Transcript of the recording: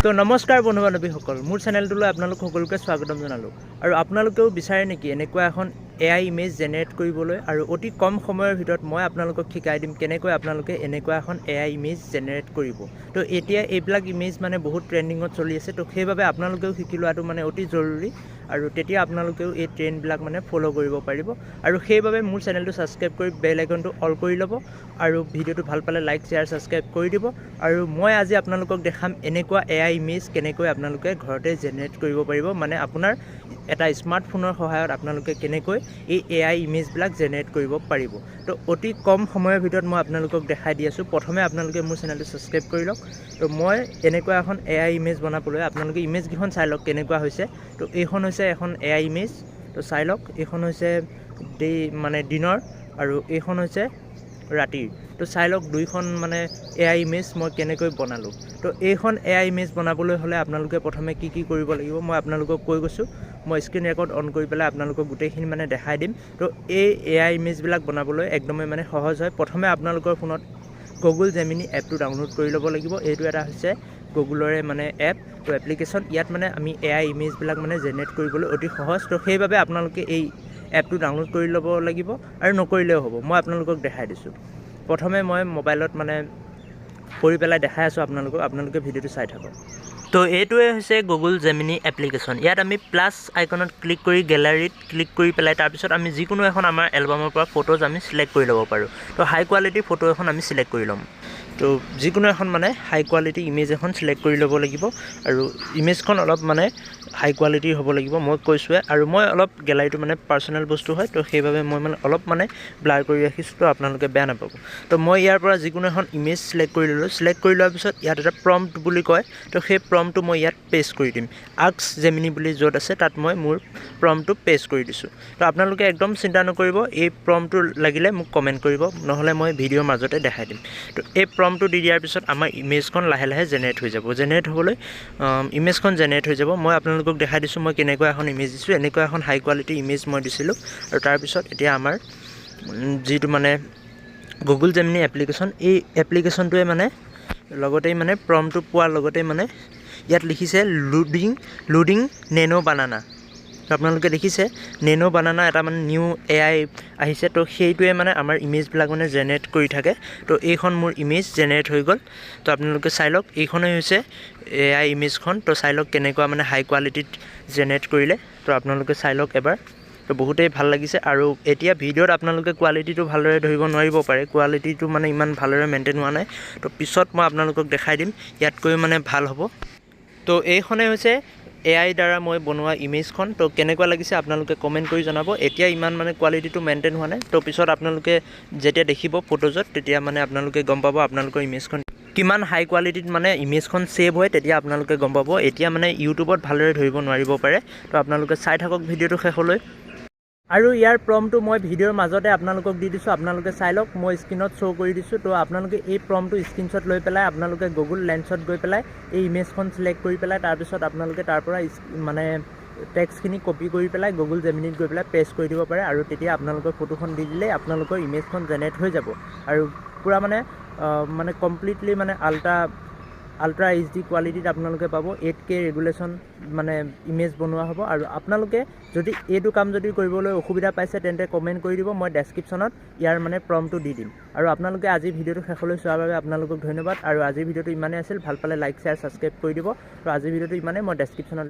তো নমস্কাৰ বন্ধু বান্ধৱীসকল, মোৰ চেনেলটোলৈ আপোনালোক সকলোকে স্বাগতম জনালোঁ। আৰু আপোনালোকেও বিচাৰে নেকি এনেকুৱা এখন AI ইমেজ জেনেৰেট কৰিবলৈ, আৰু অতি কম সময়ৰ ভিতৰত মই আপোনালোকক শিকাই দিম কেনেকৈ আপোনালোকে এনেকুৱা এখন AI ইমেজ জেনেৰেট কৰিব। তো এতিয়া এইবিলাক ইমেজ মানে বহুত ট্ৰেণ্ডিঙত চলি আছে, তো সেইবাবে আপোনালোকেও শিকি লোৱাটো মানে অতি জৰুৰী, আৰু তেতিয়া আপোনালোকেও এই ট্ৰেণ্ডবিলাক মানে ফ'ল' কৰিব পাৰিব। আৰু সেইবাবে মোৰ চেনেলটো ছাবস্ক্ৰাইব কৰি বেল আইকনটো অল কৰি ল'ব, আৰু ভিডিঅ'টো ভাল পালে লাইক শ্বেয়াৰ ছাবস্ক্ৰাইব কৰি দিব। আৰু মই আজি আপোনালোকক দেখাম এনেকুৱা AI ইমেজ কেনেকৈ আপোনালোকে ঘৰতে জেনেৰেট কৰিব পাৰিব, মানে আপোনাৰ এটা স্মাৰ্টফোনৰ সহায়ত আপোনালোকে কেনেকৈ এই AI ইমেজবিলাক জেনেৰেট কৰিব পাৰিব। তো অতি কম সময়ৰ ভিতৰত মই আপোনালোকক দেখাই দি আছোঁ। প্ৰথমে আপোনালোকে মোৰ চেনেলটো ছাবস্ক্ৰাইব কৰি লওক। তো মই এনেকুৱা এখন AI ইমেজ বনাবলৈ আপোনালোকে ইমেজকেইখন চাই লওক কেনেকুৱা হৈছে। তো এইখন হৈছে এখন AI ইমেজ, তো চাই লওক। এইখন হৈছে দিনৰ, আৰু এইখন হৈছে ৰাতিৰ। তো চাই লওক দুইখন মানে AI ইমেজ মই কেনেকৈ বনালোঁ। তো এইখন AI ইমেজ বনাবলৈ হ'লে আপোনালোকে প্ৰথমে কি কৰিব লাগিব মই আপোনালোকক কৈ গৈছোঁ। মই স্ক্ৰীন ৰেকৰ্ড অন কৰি পেলাই আপোনালোকক গোটেইখিনি মানে দেখাই দিম। তো এই AI ইমেজবিলাক বনাবলৈ একদমেই মানে সহজ হয়। প্ৰথমে আপোনালোকৰ ফোনত গুগল জেমিনি এপটো ডাউনলোড কৰি ল'ব লাগিব। এইটো এটা হৈছে গুগলৰে মানে এপ, তো এপ্লিকেশ্যন। ইয়াত মানে আমি AI ইমেজবিলাক মানে জেনেৰেট কৰিবলৈ অতি সহজ। তো সেইবাবে আপোনালোকে এই এপটো ডাউনলোড কৰি ল'ব লাগিব, আৰু নকৰিলেও হ'ব। মই আপোনালোকক দেখাই দিছোঁ। প্ৰথমে মই মোবাইলত মানে কৰি পেলাই দেখাই আছোঁ আপোনালোকে ভিডিঅ'টো চাই থাকক। তো এইটোৱে হৈছে গুগল জেমিনি এপ্লিকেশ্যন। ইয়াত আমি প্লাছ আইকনত ক্লিক কৰি গেলাৰীত ক্লিক কৰি পেলাই তাৰপিছত আমি যিকোনো এখন আমাৰ এলবামৰ পৰা ফটোজ আমি চিলেক্ট কৰি ল'ব পাৰোঁ। তো হাই কোৱালিটিৰ ফটো এখন আমি চিলেক্ট কৰি ল'ম। তো যিকোনো এখন মানে হাই কোৱালিটি ইমেজ এখন চিলেক্ট কৰি ল'ব লাগিব, আৰু ইমেজখন অলপ মানে হাই কোৱালিটিৰ হ'ব লাগিব, মই কৈছোঁৱে। আৰু মই অলপ গেলাৰীটো মানে পাৰ্চনেল বস্তু হয়, তো সেইবাবে মই মানে অলপ মানে ব্লাৰ কৰি ৰাখিছোঁ, তো আপোনালোকে বেয়া নাপাব। তো মই ইয়াৰ পৰা যিকোনো এখন ইমেজ চিলেক্ট কৰি ল'লোঁ। চিলেক্ট কৰি লোৱাৰ পিছত ইয়াত এটা প্ৰম্পট বুলি কয়, তো সেই প্ৰম্পটটো মই ইয়াত পেষ্ট কৰি দিম। আস্ক জেমিনি বুলি য'ত আছে তাত মই মোৰ প্ৰম্পটটো পেষ্ট কৰি দিছোঁ। তো আপোনালোকে একদম চিন্তা নকৰিব, এই প্ৰম্পটটো লাগিলে মোক কমেণ্ট কৰিব, নহ'লে মই ভিডিঅ'ৰ মাজতে দেখাই দিম। তো এই প্ৰম্পটটো দি দিয়াৰ পিছত আমাৰ ইমেজখন লাহে লাহে জেনেৰেট হৈ যাব। জেনেৰেট হ'বলৈ ইমেজখন জেনেৰেট হৈ যাব। মই আপোনালোকক দেখাই দিছোঁ মই কেনেকুৱা এখন ইমেজ দিছোঁ। এনেকুৱা এখন হাই কোৱালিটি ইমেজ মই দিছিলোঁ। আৰু তাৰপিছত এতিয়া আমাৰ যিটো মানে গুগল জেমিনি এপ্লিকেশ্যন, এই এপ্লিকেশ্যনটোৱে মানে লগতেই মানে প্ৰম্পটটো পোৱাৰ লগতেই মানে ইয়াত লিখিছে লোডিং নেনো বানানা। তো আপোনালোকে দেখিছে নেনো বানানা এটা মানে নিউ AI আহিছে। তো সেইটোৱে মানে আমাৰ ইমেজবিলাক মানে জেনেৰেট কৰি থাকে। তো এইখন মোৰ ইমেজ জেনেৰেট হৈ গ'ল। তো আপোনালোকে চাই লওক, এইখনেই হৈছে AI ইমেজখন। তো চাই লওক কেনেকুৱা মানে হাই কোৱালিটিত জেনেৰেট কৰিলে। তো আপোনালোকে চাই লওক এবাৰ। তো বহুতেই ভাল লাগিছে। আৰু এতিয়া ভিডিঅ'ত আপোনালোকে কোৱালিটিটো ভালদৰে ধৰিব নোৱাৰিব পাৰে, কোৱালিটিটো মানে ইমান ভালদৰে মেইনটেইন হোৱা নাই। তো পিছত মই আপোনালোকক দেখাই দিম ইয়াতকৈ মানে ভাল হ'ব। তো এইখনেই হৈছে AI দ্বাৰা মই বনোৱা ইমেজখন। তো কেনেকুৱা লাগিছে আপোনালোকে কমেণ্ট কৰি জনাব। এতিয়া ইমান মানে কোৱালিটিটো মেইনটেইন হোৱা নাই। তো পিছত আপোনালোকে যেতিয়া দেখিব ফটোজত, তেতিয়া মানে আপোনালোকে গম পাব আপোনালোকৰ ইমেজখন কিমান হাই কোৱালিটিত মানে ইমেজখন ছেভ হয়, তেতিয়া আপোনালোকে গম পাব। এতিয়া মানে ইউটিউবত ভালদৰে ধৰিব নোৱাৰিব পাৰে। তো আপোনালোকে চাই থাকক ভিডিঅ'টো শেষলৈ। আৰু ইয়াৰ প্ৰম্পটটো মই ভিডিঅ'ৰ মাজতে আপোনালোকক দি দিছোঁ, আপোনালোকে চাই লওক। মই স্ক্ৰীনত শ্ব' কৰি দিছোঁ। তো আপোনালোকে এই প্ৰম্পটটো স্ক্ৰীনশ্বট লৈ পেলাই আপোনালোকে গুগল লেন্সত গৈ পেলাই এই ইমেজখন চিলেক্ট কৰি পেলাই তাৰপিছত আপোনালোকে তাৰ পৰা মানে টেক্সটখিনি কপি কৰি পেলাই গুগল জেমিনিত গৈ পেলাই পেষ্ট কৰি দিব পাৰে, আৰু তেতিয়া আপোনালোকৰ ফটোখন দি দিলে আপোনালোকৰ ইমেজখন জেনেৰেট হৈ যাব। আৰু পূৰা মানে কমপ্লিটলি মানে আল্ট্ৰা HD কোৱালিটিত আপোনালোকে পাব। 8K ৰেগুলেশ্যন মানে ইমেজ বনোৱা হ'ব। আৰু আপোনালোকে যদি এইটো কাম যদি কৰিবলৈ অসুবিধা পাইছে তেন্তে কমেণ্ট কৰি দিব, মই ডেছক্ৰিপশ্যনত ইয়াৰ মানে প্ৰম্পটটো দি দিম। আৰু আপোনালোকে আজিৰ ভিডিঅ'টো শেষলৈ চোৱাৰ বাবে আপোনালোকক ধন্যবাদ। আৰু আজিৰ ভিডিঅ'টো ইমানেই আছিল, ভাল পালে লাইক শ্বেয়াৰ ছাবস্ক্ৰাইব কৰি দিব। তো আজিৰ ভিডিঅ'টো ইমানেই, মই ডেছক্ৰিপশ্যনত